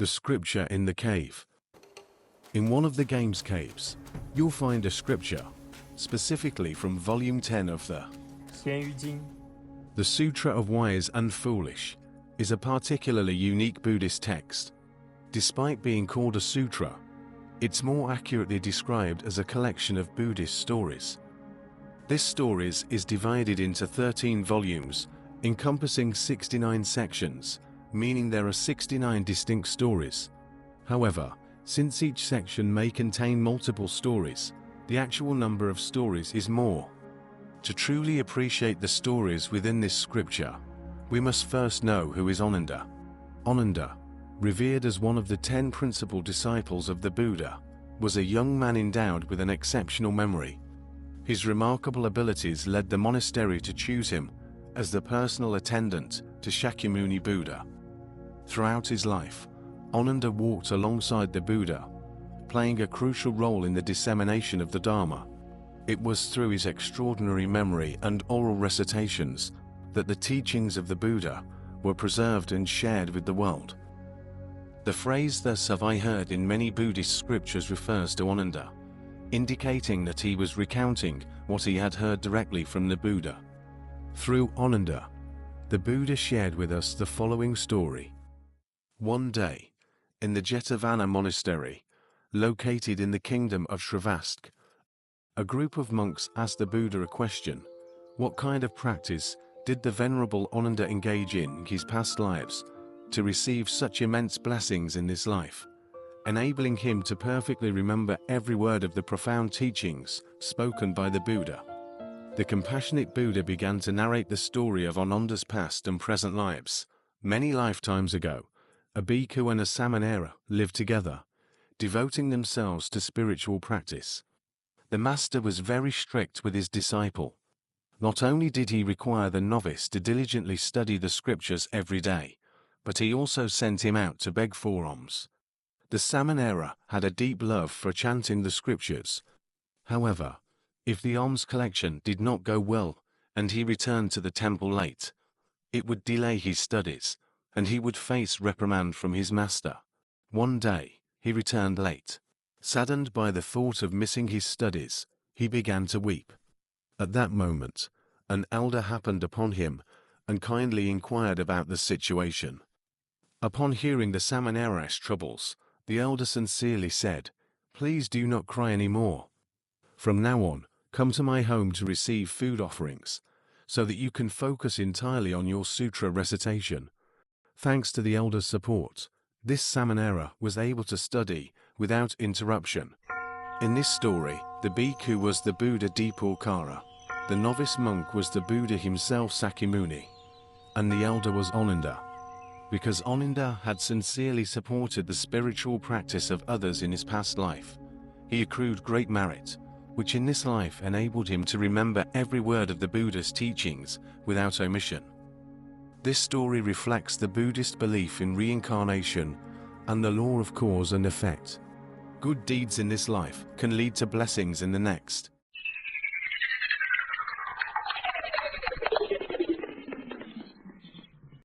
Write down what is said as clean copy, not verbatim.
The scripture in the cave. In one of the game's caves, you'll find a scripture, specifically from Volume 10 of the 咸鱼经 The Sutra of Wise and Foolish is a particularly unique Buddhist text. Despite being called a sutra, it's more accurately described as a collection of Buddhist stories. This stories is divided into 13 volumes, encompassing 69 sections, meaning there are 69 distinct stories. However, since each section may contain multiple stories, the actual number of stories is more. To truly appreciate the stories within this scripture, we must first know who is Ananda. Ananda, revered as one of the 10 principal disciples of the Buddha, was a young man endowed with an exceptional memory. His remarkable abilities led the monastery to choose him as the personal attendant to Shakyamuni Buddha. Throughout his life, Ananda walked alongside the Buddha, playing a crucial role in the dissemination of the Dharma. It was through his extraordinary memory and oral recitations that the teachings of the Buddha were preserved and shared with the world. The phrase "thus have I heard" in many Buddhist scriptures refers to Ananda, indicating that he was recounting what he had heard directly from the Buddha. Through Ananda, the Buddha shared with us the following story. One day, in the Jetavana monastery, located in the kingdom of Shravask, a group of monks asked the Buddha a question: what kind of practice did the venerable Ananda engage in his past lives to receive such immense blessings in this life, enabling him to perfectly remember every word of the profound teachings spoken by the Buddha? The compassionate Buddha began to narrate the story of Ananda's past and present lives. Many lifetimes ago, a bhikkhu and a samanera lived together, devoting themselves to spiritual practice. The master was very strict with his disciple. Not only did he require the novice to diligently study the scriptures every day, but he also sent him out to beg for alms. The samanera had a deep love for chanting the scriptures. However, if the alms collection did not go well, and he returned to the temple late, it would delay his studies, and he would face reprimand from his master. One day, he returned late. Saddened by the thought of missing his studies, he began to weep. At that moment, an elder happened upon him and kindly inquired about the situation. Upon hearing the samanera's troubles, the elder sincerely said, "Please do not cry any more. From now on, come to my home to receive food offerings, so that you can focus entirely on your sutra recitation." Thanks to the elder's support, this samanera was able to study without interruption. In this story, the bhikkhu was the Buddha Dipalkara, the novice monk was the Buddha himself Sakyamuni, and the elder was Ananda. Because Ananda had sincerely supported the spiritual practice of others in his past life, he accrued great merit, which in this life enabled him to remember every word of the Buddha's teachings without omission. This story reflects the Buddhist belief in reincarnation and the law of cause and effect. Good deeds in this life can lead to blessings in the next.